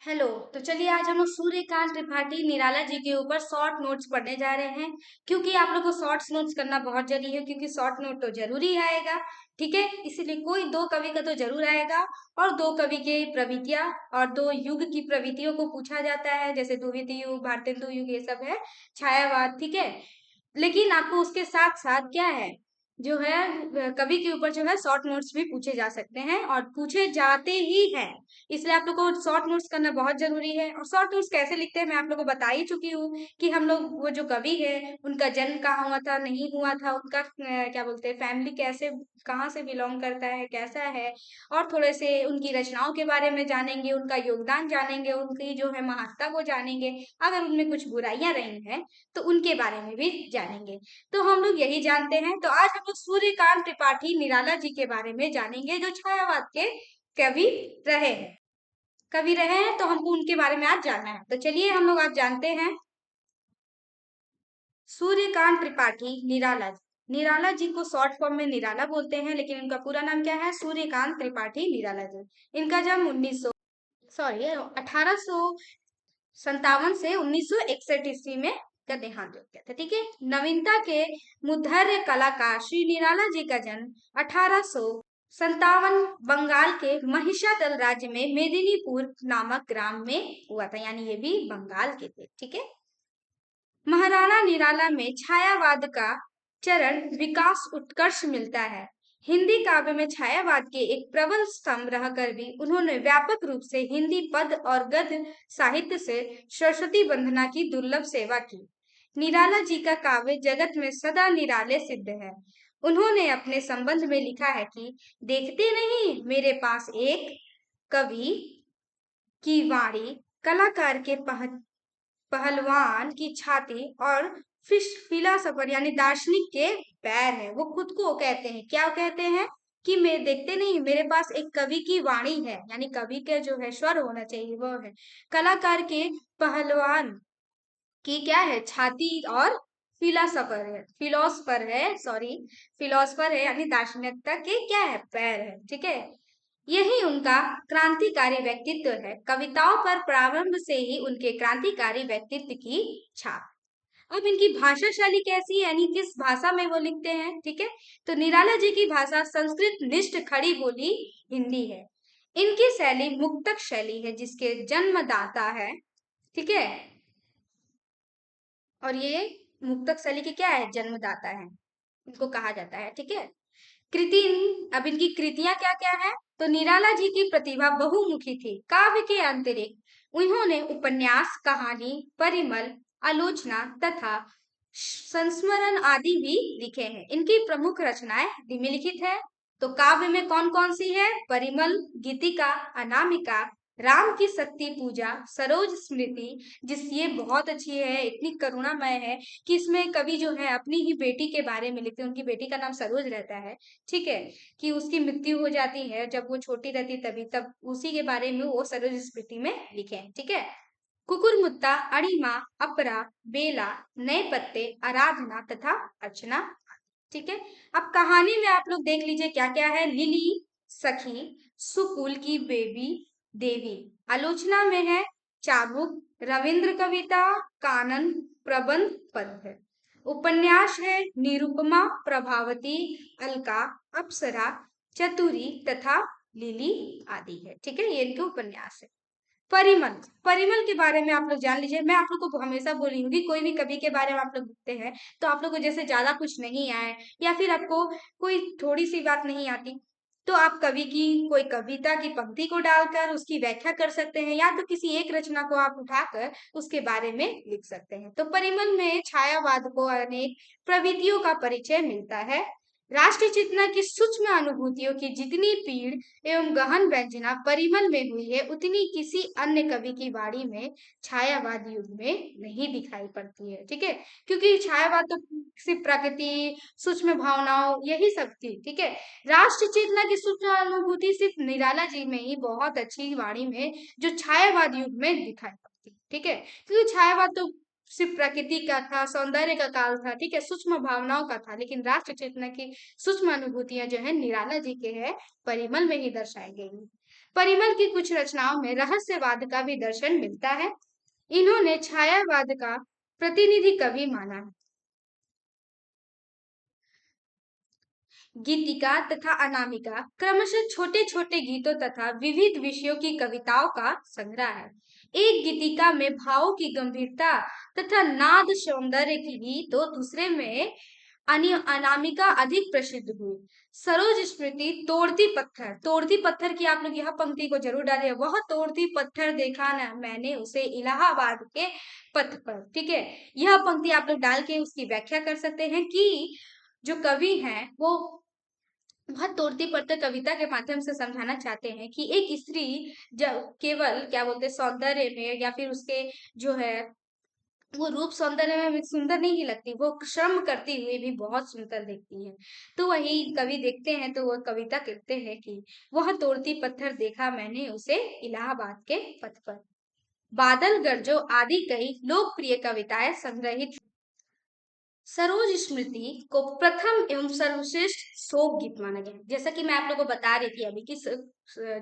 Hello. तो चलिए आज हम लोग सूर्यकांत त्रिपाठी निराला जी के ऊपर शॉर्ट नोट्स पढ़ने जा रहे हैं। क्योंकि आप लोग को शॉर्ट नोट्स करना बहुत जरूरी है, क्योंकि शॉर्ट नोट तो जरूरी आएगा। ठीक है, इसीलिए कोई दो कवि का तो जरूर आएगा। और दो कवि के प्रवृत्तियां और दो युग की प्रवृत्तियों को पूछा जाता है, जैसे द्वितीय युग, भारतेंदु युग, ये सब है छायावाद। ठीक है, लेकिन आपको उसके साथ साथ क्या है, जो है कवि के ऊपर जो है शॉर्ट नोट्स भी पूछे जा सकते हैं और पूछे जाते ही हैं। इसलिए आप लोग को शॉर्ट नोट्स करना बहुत जरूरी है। और शॉर्ट नोट्स कैसे लिखते हैं मैं आप लोग को बता ही चुकी हूँ कि हम लोग वो जो कवि है उनका जन्म कहाँ हुआ था, नहीं हुआ था, उनका क्या बोलते हैं, फैमिली कैसे, कहाँ से बिलोंग करता है, कैसा है, और थोड़े से उनकी रचनाओं के बारे में जानेंगे, उनका योगदान जानेंगे, उनकी जो है महत्ता को जानेंगे। अगर उनमें कुछ बुराइयां रही हैं तो उनके बारे में भी जानेंगे। तो हम लोग यही जानते हैं। तो आज हम लोग सूर्यकांत त्रिपाठी निराला जी के बारे में जानेंगे, जो छायावाद के कवि रहे हैं। तो हमको उनके बारे में आज जानना है। तो चलिए हम लोग आज जानते हैं सूर्यकांत त्रिपाठी निराला जी। निराला जी को शॉर्ट फॉर्म में निराला बोलते हैं, लेकिन इनका पूरा नाम क्या है, सूर्यकांत त्रिपाठी निराला जी। इनका जन्म 1857 से 1961 ईस्वी में का देहांत हो गया था। ठीक है, नवीनता के मुद्र्य कलाकार श्री निराला जी का जन्म 1857 बंगाल के महिषादल राज्य में मेदिनीपुर नामक ग्राम में हुआ था, यानी ये भी बंगाल के थे। ठीक है, महाराणा निराला में छायावाद का चरण विकास उत्कर्ष मिलता है। हिंदी काव्य में छायावाद के एक प्रबल स्तंभ रहकर भी उन्होंने व्यापक रूप से हिंदी पद और गद्य साहित्य से सरस्वती वंदना की दुर्लभ सेवा की। निराला जी का काव्य जगत में सदा निराले सिद्ध है। उन्होंने अपने संबंध में लिखा है कि देखते नहीं मेरे पास एक कवि की वाणी, कलाकार के पहलवान की छाती और फिलासफर यानी दार्शनिक के पैर है। वो खुद को कहते हैं, क्या कहते हैं कि मैं देखते नहीं मेरे पास एक कवि की वाणी है, यानी कवि के जो है स्वर होना चाहिए वो है, कलाकार के पहलवान की क्या है, छाती, और फिलोसफर है यानी दार्शनिकता के क्या है, पैर है। ठीक है, यही उनका क्रांतिकारी व्यक्तित्व है। कविताओं पर प्रारंभ से ही उनके क्रांतिकारी व्यक्तित्व की छाप। अब इनकी भाषा शैली कैसी है, यानी किस भाषा में वो लिखते हैं। ठीक है, तो निराला जी की भाषा संस्कृत निष्ठ खड़ी बोली हिंदी है। इनकी शैली मुक्तक शैली है, जिसके जन्मदाता है। ठीक है, और ये मुक्तक शैली की क्या है, जन्मदाता है, इनको कहा जाता है। ठीक है, कृति, अब इनकी कृतियां क्या क्या है, तो निराला जी की प्रतिभा बहुमुखी थी। काव्य के अतिरिक्त उन्होंने उपन्यास, कहानी, परिमल, आलोचना तथा संस्मरण आदि भी लिखे हैं। इनकी प्रमुख रचनाएं निम्नलिखित है। तो काव्य में कौन कौन सी है, परिमल, गीतिका, अनामिका, राम की शक्ति पूजा, सरोज स्मृति, जिस ये बहुत अच्छी है, इतनी करुणामय है कि इसमें कवि जो है अपनी ही बेटी के बारे में लिखते हैं। उनकी बेटी का नाम सरोज रहता है। ठीक है, कि उसकी मृत्यु हो जाती है जब वो छोटी रहती, तभी तब उसी के बारे में वो सरोज स्मृति में लिखे हैं। ठीक है, कुकुरमुत्ता, अणिमा, अपरा, बेला, नए पत्ते, आराधना तथा अर्चना। ठीक है, अब कहानी में आप लोग देख लीजिए क्या क्या है, लिली सखी, सुकुल की बेबी देवी, आलोचना में है चाबुक, रविंद्र कविता, कानन, प्रबंध, पद है। उपन्यास है निरुपमा, प्रभावती, अलका, अप्सरा, चतुरी तथा लिली आदि है। ठीक है, ये इनके उपन्यास है। परिमल, परिमल के बारे में आप लोग जान लीजिए। मैं आप लोग को हमेशा बोल रही हूँ कि कोई भी कवि के बारे में आप लोग लिखते हैं तो आप लोग को जैसे ज्यादा कुछ नहीं आए, या फिर आपको कोई थोड़ी सी बात नहीं आती, तो आप कवि की कोई कविता की पंक्ति को डालकर उसकी व्याख्या कर सकते हैं, या तो किसी एक रचना को आप उठाकर उसके बारे में लिख सकते हैं। तो परिमल में छायावाद को अनेक प्रवृत्तियों का परिचय मिलता है। राष्ट्र चेतना की सूक्ष्म अनुभूतियों की जितनी पीड़ एवं गहन व्यंजना परिमल में हुई है, उतनी किसी अन्य कवि की वाणी में छायावाद युग में नहीं दिखाई पड़ती है। ठीक है, क्योंकि छायावाद तो सिर्फ प्रकृति, सूक्ष्म भावनाओं, यही सब थी। ठीक है, राष्ट्र चेतना की सूक्ष्म अनुभूति सिर्फ निराला जी में ही बहुत अच्छी वाणी में जो छायावाद युग में दिखाई पड़ती। ठीक है, क्योंकि छायावाद तो सिर्फ प्रकृति का था, सौंदर्य का काल था। ठीक है, सूक्ष्म भावनाओं का था, लेकिन राष्ट्र चेतना की सूक्ष्म अनुभूतियां जो है निराला जी के है, परिमल में ही दर्शाई गई। परिमल की कुछ रचनाओं में रहस्यवाद का भी दर्शन मिलता है। इन्होंने छायावाद का प्रतिनिधि कवि माना है। गीतिका तथा अनामिका क्रमशः छोटे छोटे गीतों तथा विविध विषयों की कविताओं का संग्रह है। एक गीतिका में भावों की गंभीरता तथा नाद सौंदर्य की तो दूसरे में अनामिका अधिक प्रसिद्ध हुई। सरोज स्मृति तोड़ती पत्थर की आप लोग यह पंक्ति को जरूर डालिए। वह तोड़ती पत्थर देखा ना मैंने उसे इलाहाबाद के पथ पर। ठीक है, यह पंक्ति आप लोग डाल के उसकी व्याख्या कर सकते हैं कि जो कवि हैं वो वह तोड़ती पत्थर कविता के माध्यम से समझाना चाहते हैं कि एक स्त्री जब केवल क्या बोलते हैं सौंदर्य में या फिर उसके जो है वो रूप सौंदर्य में सुंदर नहीं लगती, वो श्रम करती हुई भी बहुत सुंदर दिखती है। तो वही कवि देखते हैं तो वह कविता कहते हैं कि वह तोड़ती पत्थर देखा मैंने उसे इलाहाबाद के पथ पर। बादल गरजो आदि कई लोकप्रिय कविताएं संग्रहित। सरोज स्मृति को प्रथम एवं सर्वश्रेष्ठ शोक गीत माना गया। जैसा कि मैं आप लोगों को बता रही थी अभी कि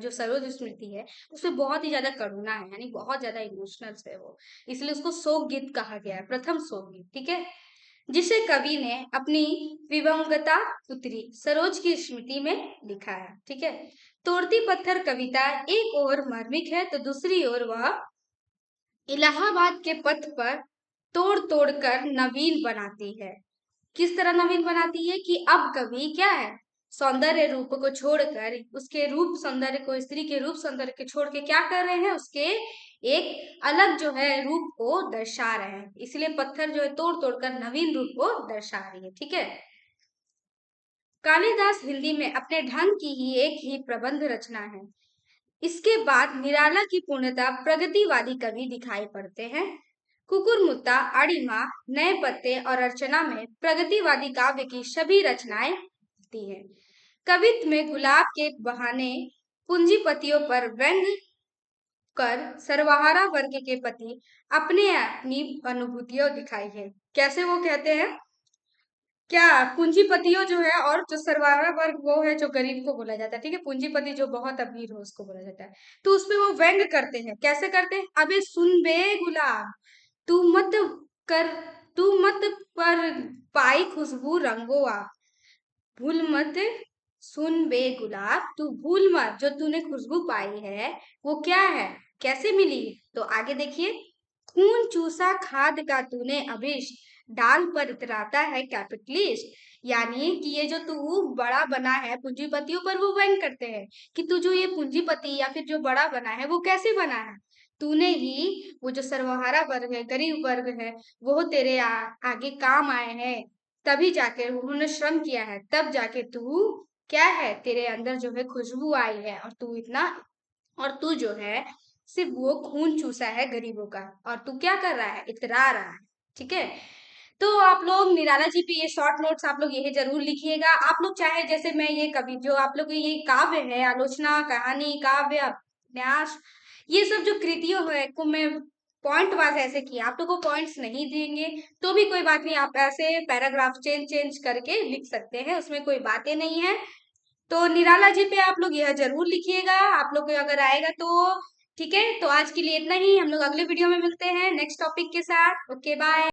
जो सरोज स्मृति है उसमें बहुत ही ज्यादा करुणा है, यानी बहुत ज्यादा इमोशनल है वो, इसलिए उसको शोक गीत कहा गया है, प्रथम शोक गीत। ठीक है, जिसे कवि ने अपनी विवंगता पुत्री सरोज की स्मृति में लिखा है। ठीक है, तोड़ती पत्थर कविता एक ओर मार्मिक है तो दूसरी ओर वह इलाहाबाद के पथ पर तोड़ तोड़ कर नवीन बनाती है। किस तरह नवीन बनाती है कि अब कवि क्या है, सौंदर्य रूप को छोड़कर उसके रूप सौंदर्य को, स्त्री के रूप सौंदर्य को छोड़ के क्या कर रहे हैं, उसके एक अलग जो है रूप को दर्शा रहे हैं। इसलिए पत्थर जो है तोड़ तोड़ कर नवीन रूप को दर्शा रही है। ठीक है, कालिदास हिंदी में अपने ढंग की ही एक ही प्रबंध रचना है। इसके बाद निराला की पूर्णता प्रगतिवादी कवि दिखाई पड़ते हैं। कुकुरमुत्ता, अड़िमा, नए पत्ते और अर्चना में प्रगतिवादी काव्य की सभी रचनाएं होती हैं। कवित्व में गुलाब के बहाने पूंजीपतियों पर व्यंग कर सर्वहारा वर्ग के प्रति अपने अपनी अनुभूतियों दिखाई है। कैसे वो कहते हैं, क्या पूंजीपतियों जो है और जो सर्वहारा वर्ग वो है जो गरीब को बोला जाता है। ठीक है, पूंजीपति जो बहुत अमीर हो उसको बोला जाता है। तो उसपे वो व्यंग करते हैं। कैसे करते हैं, अबे सुन बे गुलाब तू मत कर, तू मत पर पाई खुशबू रंगो आ, भूल मत, सुन बे गुलाब तू भूल मत, जो तूने खुशबू पाई है वो क्या है, कैसे मिली। तो आगे देखिए, खून चूसा खाद का तूने अभिष्ट, डाल पर इतराता है कैपिटलिस्ट। यानी कि ये जो तू बड़ा बना है, पूंजीपतियों पर वो व्यंग करते हैं कि तू जो ये पूंजीपति या फिर जो बड़ा बना है वो कैसे बना है, तूने ही वो जो सर्वहारा वर्ग है, गरीब वर्ग है, वो तेरे आगे काम आए हैं, तभी जाके उन्होंने श्रम किया है, तब जाके तू क्या है, तेरे अंदर जो है खुशबू आई है, और तू इतना, और तू जो है सिर्फ वो खून चूसा है गरीबों का, और तू क्या कर रहा है, इतरा रहा है। ठीक है, तो आप लोग निराला जी पे ये शॉर्ट नोट्स आप लोग यही जरूर लिखिएगा। आप लोग चाहे जैसे मैं ये कवि जो आप लोग ये काव्य है, आलोचना, कहानी, काव्य, उपन्यास, ये सब जो कृतियों है को मैं पॉइंट वाइज ऐसे किया, आप लोग को पॉइंट्स नहीं देंगे तो भी कोई बात नहीं, आप ऐसे पैराग्राफ चेंज चेंज करके लिख सकते हैं, उसमें कोई बातें नहीं है। तो निराला जी पे आप लोग यह जरूर लिखिएगा, आप लोग को अगर आएगा तो। ठीक है, तो आज के लिए इतना ही, हम लोग अगले वीडियो में मिलते हैं नेक्स्ट टॉपिक के साथ। Okay bye.